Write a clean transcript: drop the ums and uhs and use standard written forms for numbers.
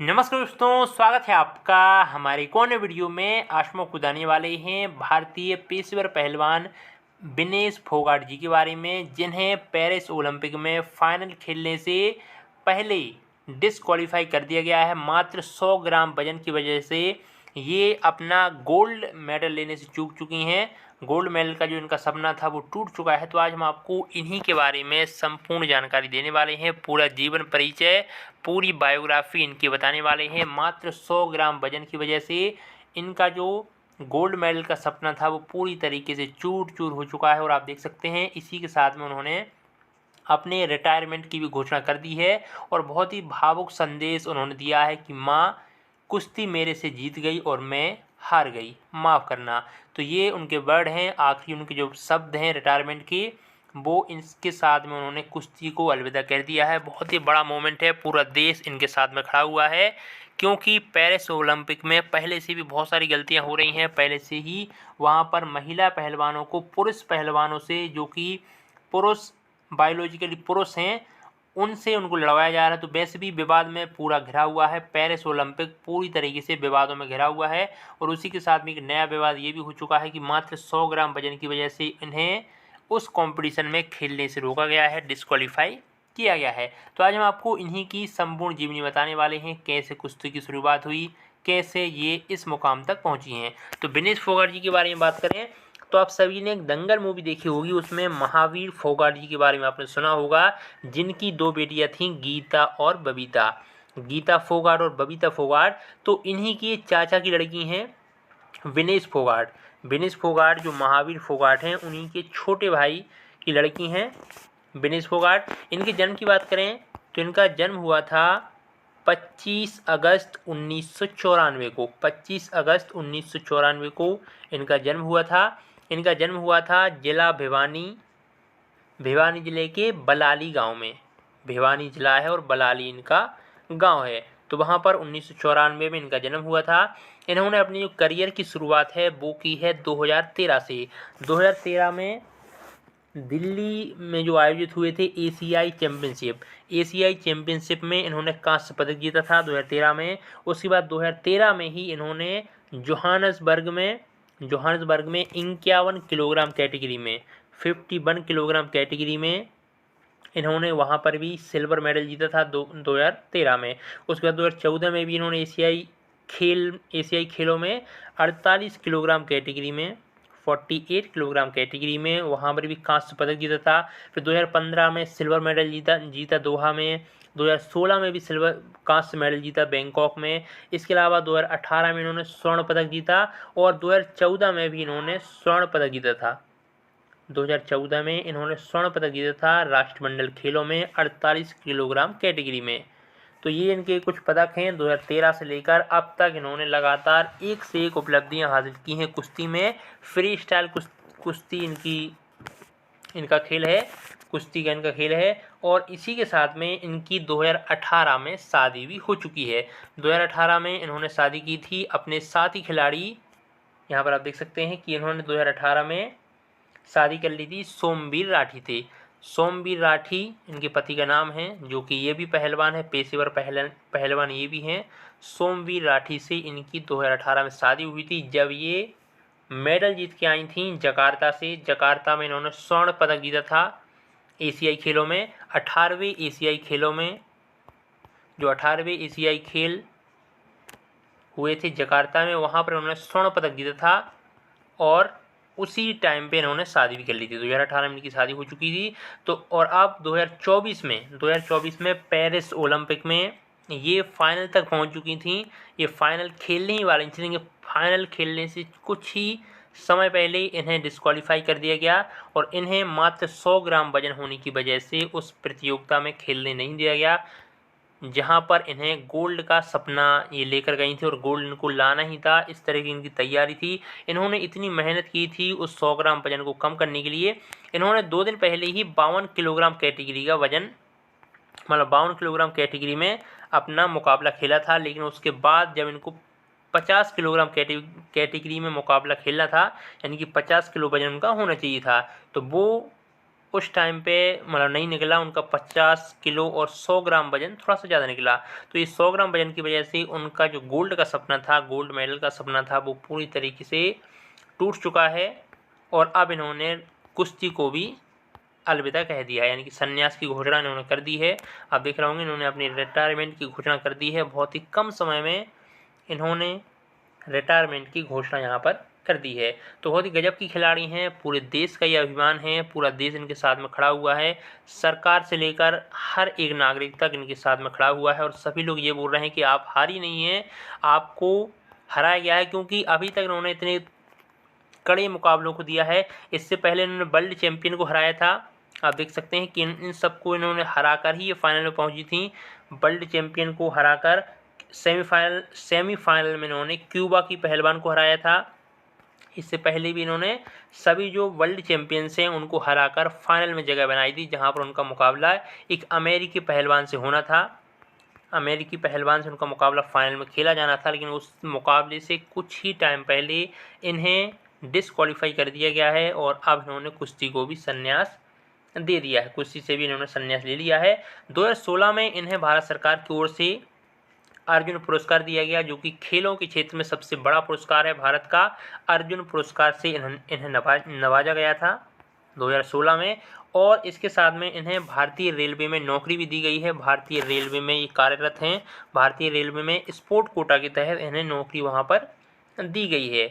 नमस्कार दोस्तों, स्वागत है आपका हमारे एक और वीडियो में। आज हम आपको बताने वाले हैं भारतीय पेशेवर पहलवान विनेश फोगाट जी के बारे में, जिन्हें पेरिस ओलंपिक में फाइनल खेलने से पहले डिसक्वालीफाई कर दिया गया है। मात्र 100 ग्राम वजन की वजह से ये अपना गोल्ड मेडल लेने से चूक चुकी हैं। गोल्ड मेडल का जो इनका सपना था वो टूट चुका है। तो आज हम आपको इन्हीं के बारे में संपूर्ण जानकारी देने वाले हैं। पूरा जीवन परिचय, पूरी बायोग्राफी इनकी बताने वाले हैं। मात्र 100 ग्राम वजन की वजह से इनका जो गोल्ड मेडल का सपना था वो पूरी तरीके से चूर चूर हो चुका है। और आप देख सकते हैं इसी के साथ में उन्होंने अपने रिटायरमेंट की भी घोषणा कर दी है। और बहुत ही भावुक संदेश उन्होंने दिया है कि माँ, कुश्ती मेरे से जीत गई और मैं हार गई, माफ़ करना। तो ये उनके वर्ड हैं, आखिरी उनके जो शब्द हैं रिटायरमेंट के, वो इसके साथ में उन्होंने कुश्ती को अलविदा कह दिया है। बहुत ही बड़ा मोमेंट है, पूरा देश इनके साथ में खड़ा हुआ है। क्योंकि पेरिस ओलंपिक में पहले से भी बहुत सारी गलतियां हो रही हैं। पहले से ही वहां पर महिला पहलवानों को पुरुष पहलवानों से, जो कि पुरुष बायोलॉजिकली पुरुष हैं, उनसे उनको लड़वाया जा रहा है। तो वैसे भी विवाद में पूरा घिरा हुआ है। पेरिस ओलंपिक पूरी तरीके से विवादों में घिरा हुआ है। और उसी के साथ में एक नया विवाद ये भी हो चुका है कि मात्र 100 ग्राम वजन की वजह से इन्हें उस कंपटीशन में खेलने से रोका गया है, डिस्क्वालीफाई किया गया है। तो आज हम आपको इन्हीं की संपूर्ण जीवनी बताने वाले हैं, कैसे कुश्ती की शुरुआत हुई, कैसे ये इस मुकाम तक पहुंची हैं। तो विनेश फोगाट जी के बारे में बात करें तो आप सभी ने दंगल मूवी देखी होगी, उसमें महावीर फोगाट जी के बारे में आपने सुना होगा, जिनकी दो बेटियां थीं, गीता और बबीता। गीता फोगाट और बबीता फोगाट तो इन्हीं की चाचा की लड़की हैं, विनेश फोगाट। विनेश फोगाट जो महावीर फोगाट हैं, उन्हीं के छोटे भाई की लड़की हैं विनेश फोगाट। इनके जन्म की बात करें तो इनका जन्म हुआ था 25 अगस्त 1994 को। 25 अगस्त 1994 को इनका जन्म हुआ था। इनका जन्म हुआ था जिला भिवानी जिले के बलाली गांव में। भिवानी जिला है और बलाली इनका गांव है। तो वहां पर 1994 में इनका जन्म हुआ था। इन्होंने अपनी जो करियर की शुरुआत है वो की है 2013 से। 2013 में दिल्ली में जो आयोजित हुए थे एशियाई चैम्पियनशिप में इन्होंने कांस्य पदक जीता था 2013 में। उसके बाद 2013 में ही इन्होंने जोहान्सबर्ग में 51 किलोग्राम कैटेगरी में, 51 किलोग्राम कैटेगरी में इन्होंने वहां पर भी सिल्वर मेडल जीता था 2013 में। उसके बाद 2014 में भी इन्होंने एशियाई खेलों में 48 किलोग्राम कैटेगरी में, 48 किलोग्राम कैटेगरी में वहाँ पर भी कांस्य पदक जीता था। फिर 2015 में सिल्वर मेडल जीता दोहा में। 2016 में भी सिल्वर कांस्य मेडल जीता बैंकॉक में। इसके अलावा 2018 में इन्होंने स्वर्ण पदक जीता और 2014 में भी इन्होंने स्वर्ण पदक जीता था। 2014 में इन्होंने स्वर्ण पदक जीता था राष्ट्रमंडल खेलों में 48 किलोग्राम कैटेगरी में। तो ये इनके कुछ पदक हैं। 2013 से लेकर अब तक इन्होंने लगातार एक से एक उपलब्धियां हासिल की हैं कुश्ती में। फ्री स्टाइल कुश्ती इनका खेल है, कुश्ती का इनका खेल है। और इसी के साथ में इनकी 2018 में शादी भी हो चुकी है। 2018 में इन्होंने शादी की थी अपने साथी खिलाड़ी, यहाँ पर आप देख सकते हैं कि इन्होंने 2018 में शादी कर ली थी, सोमवीर राठी थे। सोमवीर राठी इनके पति का नाम है, जो कि ये भी पहलवान है, पेशेवर पहलवान ये भी हैं। सोमवीर राठी से इनकी 2018 में शादी हुई थी, जब ये मेडल जीत के आई थी जकार्ता से। जकार्ता में इन्होंने स्वर्ण पदक जीता था एशियाई खेलों में। 18वें एशियाई खेलों में, जो 18वें एशियाई खेल हुए थे जकार्ता में, वहाँ पर उन्होंने स्वर्ण पदक जीता था। और उसी टाइम पे इन्होंने शादी भी कर ली थी। 2018 में इनकी शादी हो चुकी थी। तो और अब 2024 में पेरिस ओलंपिक में ये फाइनल तक पहुंच चुकी थी। ये फाइनल खेलने ही वाली थी, लेकिन फाइनल खेलने से कुछ ही समय पहले ही इन्हें डिस्क्वालीफाई कर दिया गया और इन्हें मात्र 100 ग्राम वजन होने की वजह से उस प्रतियोगिता में खेलने नहीं दिया गया, जहां पर इन्हें गोल्ड का सपना ये लेकर गई थी और गोल्ड इनको लाना ही था। इस तरह की इनकी तैयारी थी। इन्होंने इतनी मेहनत की थी उस 100 ग्राम वजन को कम करने के लिए। इन्होंने 2 दिन पहले ही 52 किलोग्राम कैटेगरी का वजन, मतलब 52 किलोग्राम कैटेगरी में अपना मुकाबला खेला था। लेकिन उसके बाद जब इनको 50 किलोग्राम कैटेगरी में मुकाबला खेलना था, यानी कि 50 किलो वजन उनका होना चाहिए था, तो वो उस टाइम पे मतलब नहीं निकला। उनका 50 किलो और 100 ग्राम वजन थोड़ा सा ज़्यादा निकला। तो ये 100 ग्राम वजन की वजह से उनका जो गोल्ड का सपना था, गोल्ड मेडल का सपना था, वो पूरी तरीके से टूट चुका है। और अब इन्होंने कुश्ती को भी अलविदा कह दिया है, यानी कि संन्यास की घोषणा इन्होंने कर दी है। आप देख रहे होंगे इन्होंने अपनी रिटायरमेंट की घोषणा कर दी है। बहुत ही कम समय में इन्होंने रिटायरमेंट की घोषणा यहाँ पर कर दी है। तो बहुत ही गजब की खिलाड़ी हैं, पूरे देश का ये अभिमान है, पूरा देश इनके साथ में खड़ा हुआ है। सरकार से लेकर हर एक नागरिक तक इनके साथ में खड़ा हुआ है। और सभी लोग ये बोल रहे हैं कि आप हारी नहीं हैं, आपको हराया गया है, क्योंकि अभी तक इन्होंने इतने कड़े मुकाबलों को दिया है। इससे पहले इन्होंने वर्ल्ड चैंपियन को हराया था। आप देख सकते हैं कि इन सबको इन्होंने हराकर ही ये फाइनल में पहुंची थी। वर्ल्ड चैंपियन को हराकर सेमीफाइनल में इन्होंने क्यूबा की पहलवान को हराया था। इससे पहले भी इन्होंने सभी जो वर्ल्ड चैंपियंस हैं उनको हराकर फाइनल में जगह बनाई थी, जहां पर उनका मुकाबला एक अमेरिकी पहलवान से होना था। अमेरिकी पहलवान से उनका मुकाबला फाइनल में खेला जाना था, लेकिन उस मुकाबले से कुछ ही टाइम पहले इन्हें डिसक्वालीफाई कर दिया गया है। और अब इन्होंने कुश्ती को भी संन्यास दे दिया है, कुश्ती से भी इन्होंने संन्यास ले लिया है। 2016 में इन्हें भारत सरकार की ओर से अर्जुन पुरस्कार दिया गया, जो कि खेलों के क्षेत्र में सबसे बड़ा पुरस्कार है भारत का। अर्जुन पुरस्कार से इन्हें नवाजा गया था 2016 में। और इसके साथ में इन्हें भारतीय रेलवे में नौकरी भी दी गई है। भारतीय रेलवे में ये कार्यरत हैं। भारतीय रेलवे में स्पोर्ट कोटा के तहत इन्हें नौकरी वहाँ पर दी गई है।